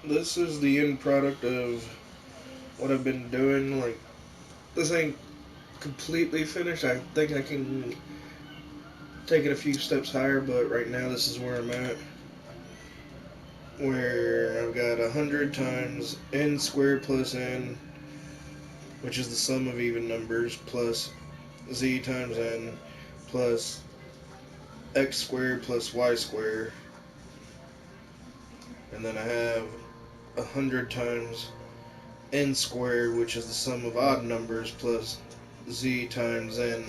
this is the end product of what I've been doing. Like, this ain't completely finished. I think I can take it a few steps higher, but right now this is where I'm at. Where I've got 100 times n squared plus n, which is the sum of even numbers, plus z times n, plus x squared plus y squared. And then I have 100 times n squared, which is the sum of odd numbers, plus z times n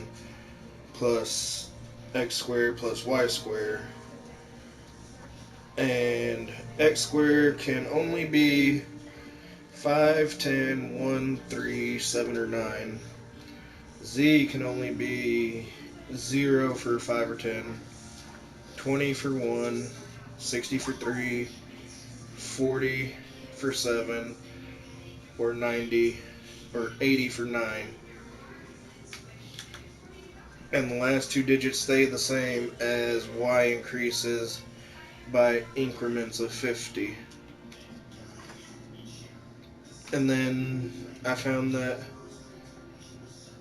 plus x squared plus y squared. And x squared can only be 5, 10, 1, 3, 7, or 9. Z can only be 0 for 5 or 10, 20 for 1, 60 for 3, 40 for 7, or 90 or 80 for 9. And the last two digits stay the same as y increases by increments of 50. And then I found that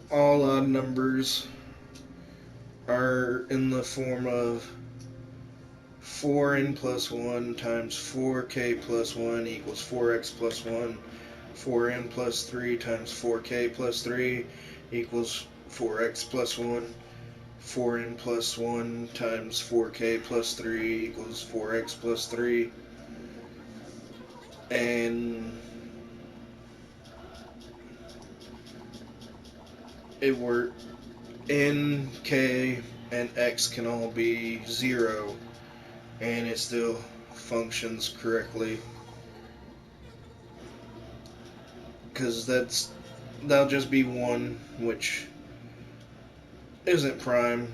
all odd numbers are in the form of 4n plus 1 times 4k plus 1 equals 4x plus 1. 4n plus 3 times 4k plus 3 equals 4x plus 1. 4n plus 1 times 4k plus 3 equals 4x plus 3. And it worked. N, k, and x can all be 0, and it still functions correctly. Because that'll just be 1, which isn't prime,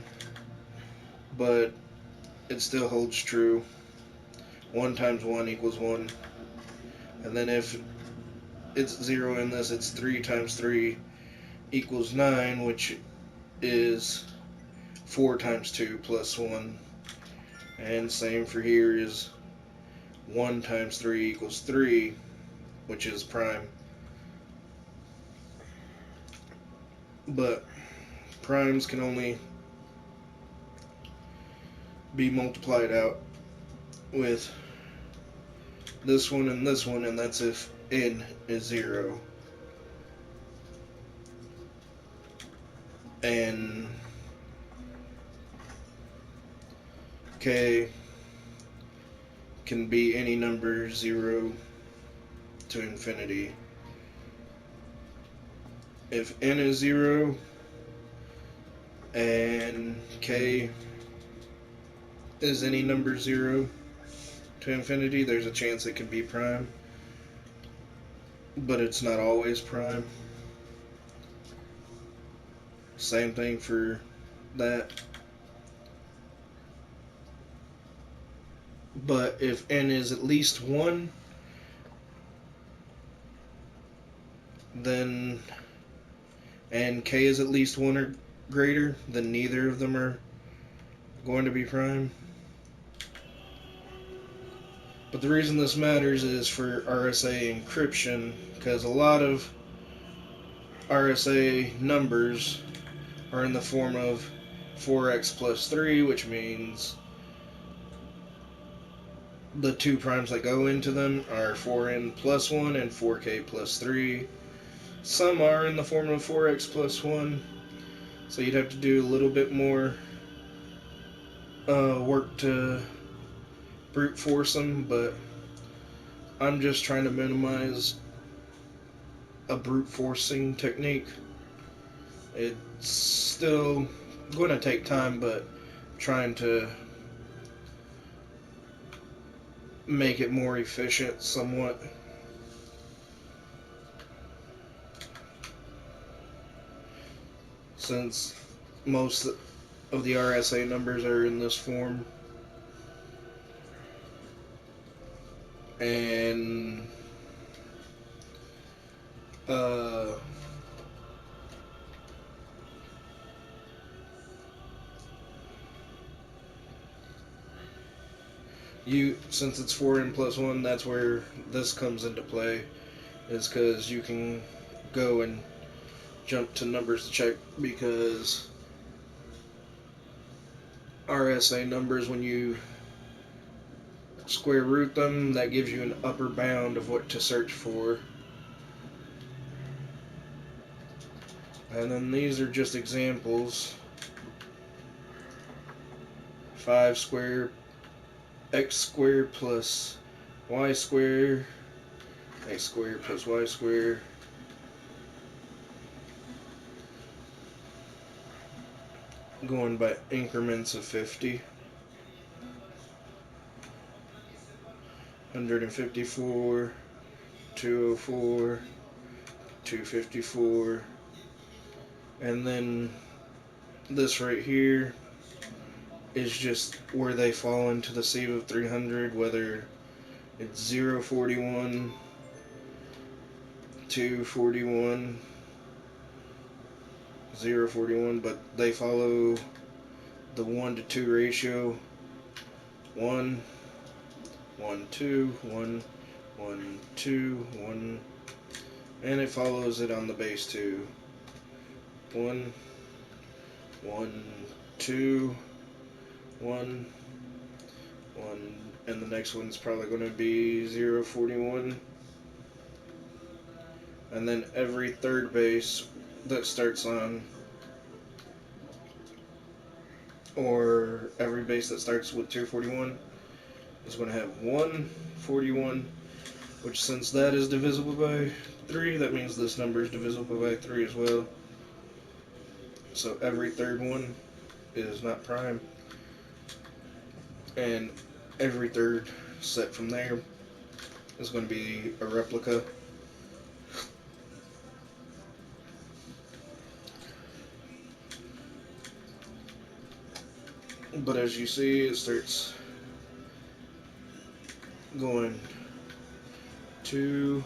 but it still holds true. 1 times 1 equals 1. And then if it's 0 in this, it's 3 times 3 equals 9, which is 4 times 2 plus 1. And same for here is 1 times 3 equals 3, which is prime. But primes can only be multiplied out with this one, and that's if n is 0. And k can be any number 0 to infinity. If n is 0 and k is any number 0 to infinity, there's a chance it can be prime, but it's not always prime. Same thing for that. But if n is at least 1, then and k is at least 1 or greater, then neither of them are going to be prime. But the reason this matters is for RSA encryption, because a lot of RSA numbers are in the form of 4x plus 3, which means the two primes that go into them are 4n plus 1 and 4k plus 3. Some are in the form of 4x plus 1, so you'd have to do a little bit more work to brute force them, but I'm just trying to minimize a brute forcing technique. It's still going to take time, but trying to make it more efficient somewhat. Since most of the RSA numbers are in this form. And since it's 4n plus 1, that's where this comes into play, is because you can go and jump to numbers to check, because RSA numbers, when you square root them, that gives you an upper bound of what to search for. And then these are just examples. 5 squared, x squared plus y squared, x squared plus y squared, going by increments of 50. 154, 204, 254, and then this right here is just where they fall into the sieve of 300, whether it's 041, 241, 041, but they follow the 1 to 2 ratio. 1, 1, 2, 1, 1, 2, 1, and it follows it on the base too. 1, 1, 2, 1, 1, and the next one's probably going to be 041. And then every third base that starts on, or every base that starts with 241 is going to have 141, which, since that is divisible by 3, that means this number is divisible by 3 as well. So every third one is not prime, and every third set from there is going to be a replica. But as you see, it starts going 2,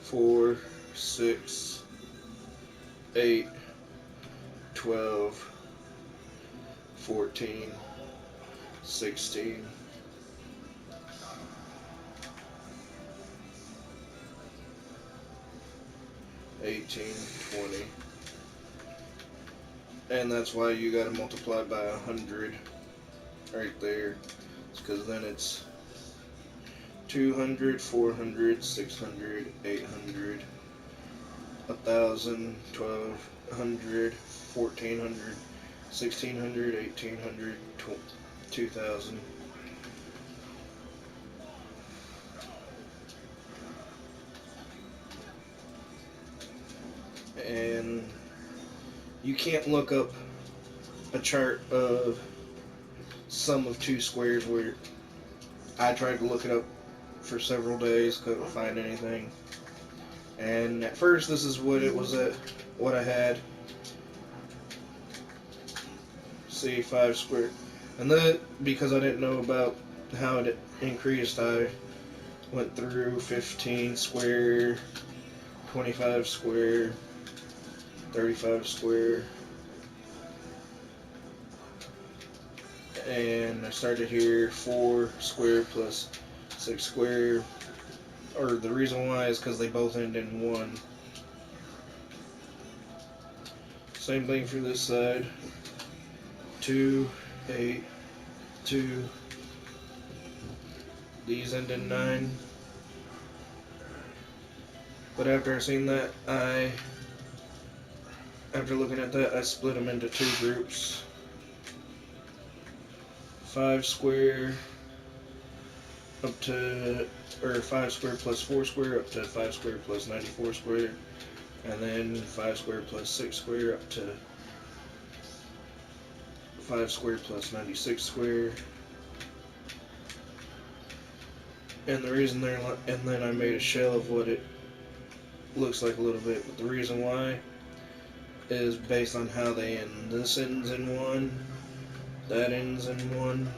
4, 6, 8, 12, 14, 16, 18, 20. And that's why you gotta multiply by 100 right there. It's because then it's 200, 400, 600, 800, 1,000, 1,200, 1,400, 1,600, 1,800, 2,000. And you can't look up a chart of sum of two squares, where I tried to look it up for several days, couldn't find anything. And at first, this is what it was at, what I had. See, 5 squared. And then, because I didn't know about how it increased, I went through 15 square, 25 square, 35 square, and I started here 4 square plus 6 square, or the reason why is because they both end in 1. Same thing for this side. 2, 8, 2. These end in 9. But after I seen that, after looking at that, I split them into 2 groups. 5 square up to, or 5 square plus 4 square up to 5 square plus 94 square, and then 5 square plus 6 square up to 5 square plus 96 square. And the reason they're, and then I made a shell of what it looks like a little bit, but the reason why is based on how they end. This ends in 1, that ends in 1.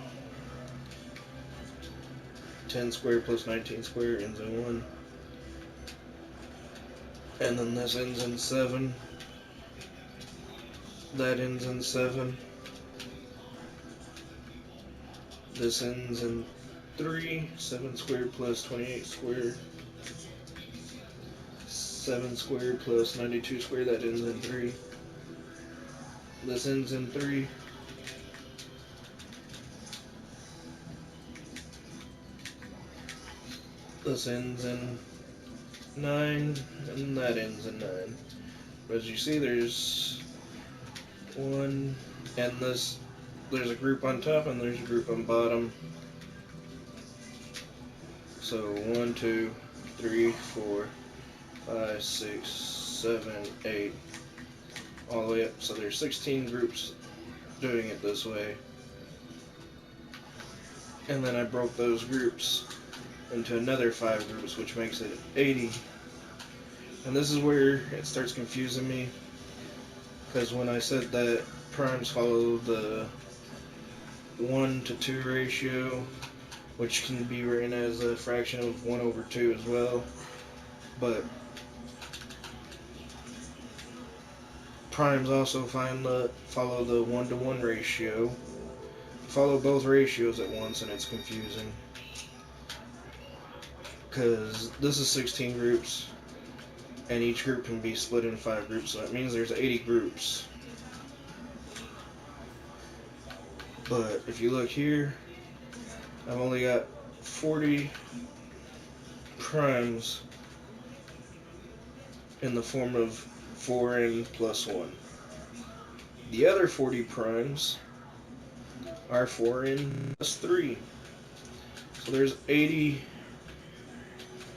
10 square plus 19 square ends in 1. And then this ends in 7. That ends in 7. This ends in 3, 7 squared plus 28 squared, 7 squared plus 92 squared, that ends in 3. This ends in 3. This ends in 9, and that ends in 9. But as you see, there's 1, and there's a group on top and there's a group on bottom. So 1, 2, 3, 4, 5, 6, 7, 8, all the way up. So there's 16 groups doing it this way. And then I broke those groups into another 5 groups, which makes it 80. And this is where it starts confusing me, because when I said that primes follow the 1 to 2 ratio, which can be written as a fraction of 1 over 2 as well, but primes also follow the 1 to 1 ratio. Follow both ratios at once, and it's confusing, because this is 16 groups, and each group can be split in 5 groups, so that means there's 80 groups. But if you look here, I've only got 40 primes in the form of 4n plus 1. The other 40 primes are 4n plus 3. So there's 80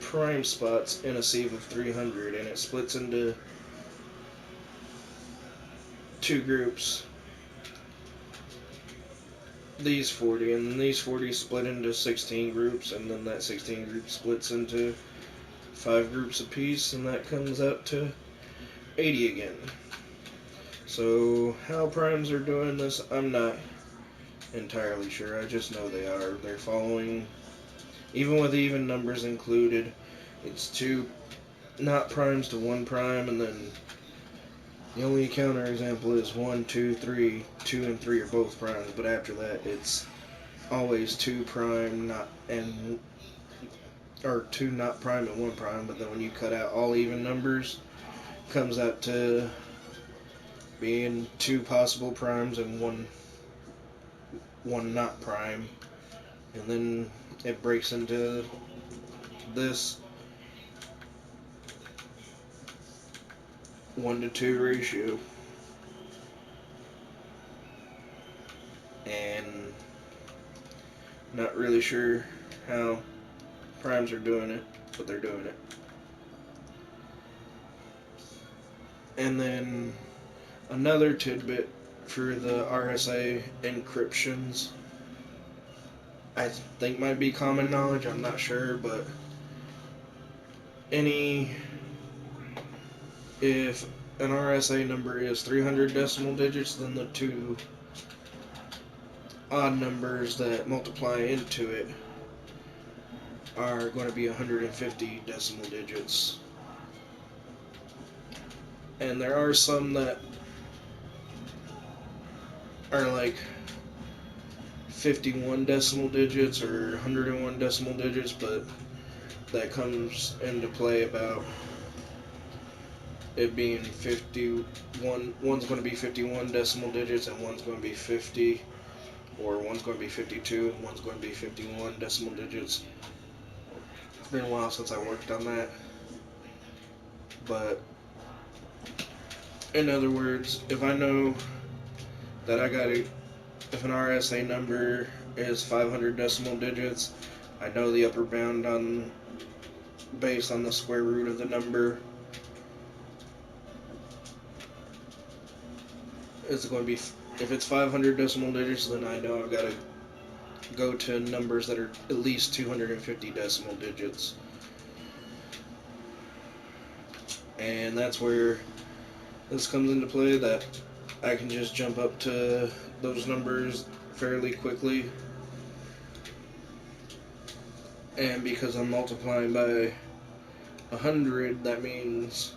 prime spots in a sieve of 300, and it splits into 2 groups. These 40, and then these 40 split into 16 groups, and then that 16 group splits into 5 groups apiece, and that comes out to 80 again. So how primes are doing this, I'm not entirely sure. I just know they are. They're following, even with even numbers included, it's 2 not primes to 1 prime, and then the only counterexample is 1, 2, 3. 2 and 3 are both primes, but after that it's always 2 prime or 2 not prime and 1 prime. But then when you cut out all even numbers, it comes out to being 2 possible primes and one not prime, and then it breaks into this 1 to 2 ratio. And not really sure how primes are doing it, but they're doing it. And then another tidbit for the RSA encryptions, I think might be common knowledge, I'm not sure, but if an RSA number is 300 decimal digits, then the 2 odd numbers that multiply into it are going to be 150 decimal digits. And there are some that are like 51 decimal digits or 101 decimal digits, but that comes into play about it being 51. One's going to be 51 decimal digits, and one's going to be 50, or one's going to be 52, and one's going to be 51 decimal digits. It's been a while since I worked on that, but in other words, if I know that if an RSA number is 500 decimal digits, I know the upper bound based on the square root of the number. It's going to be, if it's 500 decimal digits, then I know I've got to go to numbers that are at least 250 decimal digits. And that's where this comes into play, that I can just jump up to those numbers fairly quickly. And because I'm multiplying by 100, that means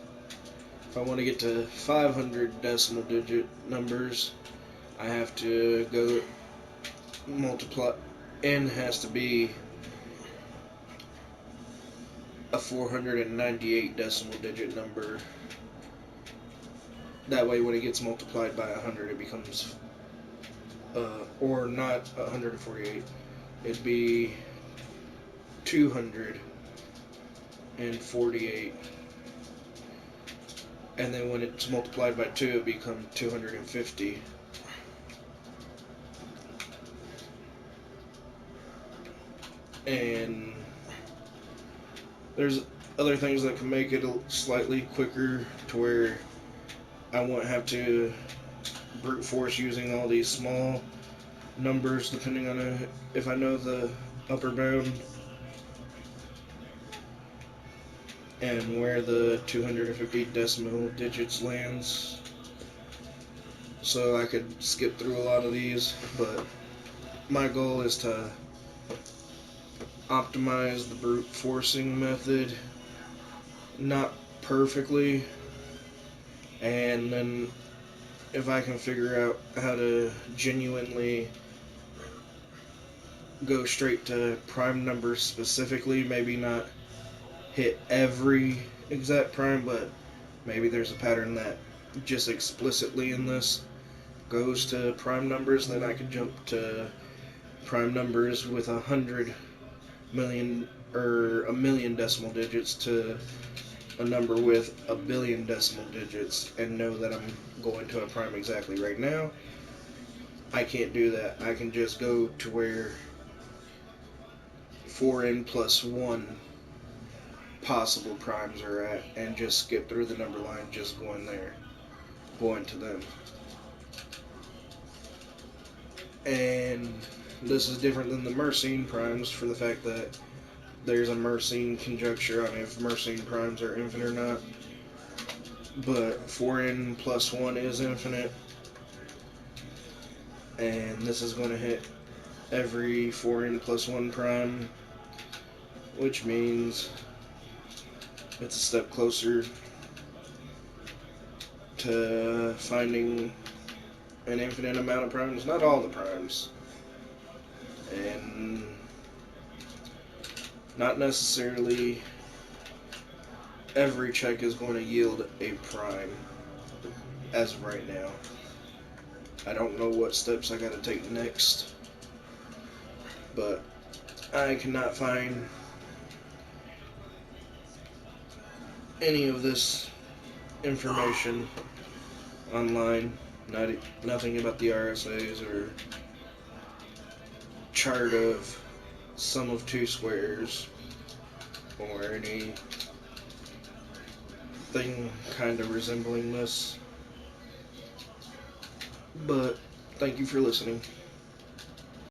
if I want to get to 500 decimal digit numbers, I have to go multiply. N has to be a 498 decimal digit number. That way when it gets multiplied by 100 it becomes, or not 148, it'd be 248. And then when it's multiplied by 2 it becomes 250. And there's other things that can make it slightly quicker to where I won't have to brute force using all these small numbers depending on if I know the upper bound and where the 250 decimal digits lands. So I could skip through a lot of these, but my goal is to optimize the brute forcing method, not perfectly, and then if I can figure out how to genuinely go straight to prime numbers specifically, maybe not hit every exact prime, but maybe there's a pattern that just explicitly in this goes to prime numbers, then I could jump to prime numbers with 100 million or a million decimal digits to a number with a billion decimal digits and know that I'm going to a prime exactly. Right now I can't do that. I can just go to where 4n plus 1 possible primes are at and just skip through the number line, just going there, going to them. And this is different than the Mersenne primes for the fact that there's a Mersenne conjecture on if Mersenne primes are infinite or not. But 4n plus 1 is infinite, and this is going to hit every 4n plus 1 prime, which means it's a step closer to finding an infinite amount of primes. Not all the primes, and not necessarily every check is going to yield a prime as of right now. I don't know what steps I gotta take next, but I cannot find any of this information online. Nothing about the RSAs or chart of sum of two squares or anything kind of resembling this. But thank you for listening.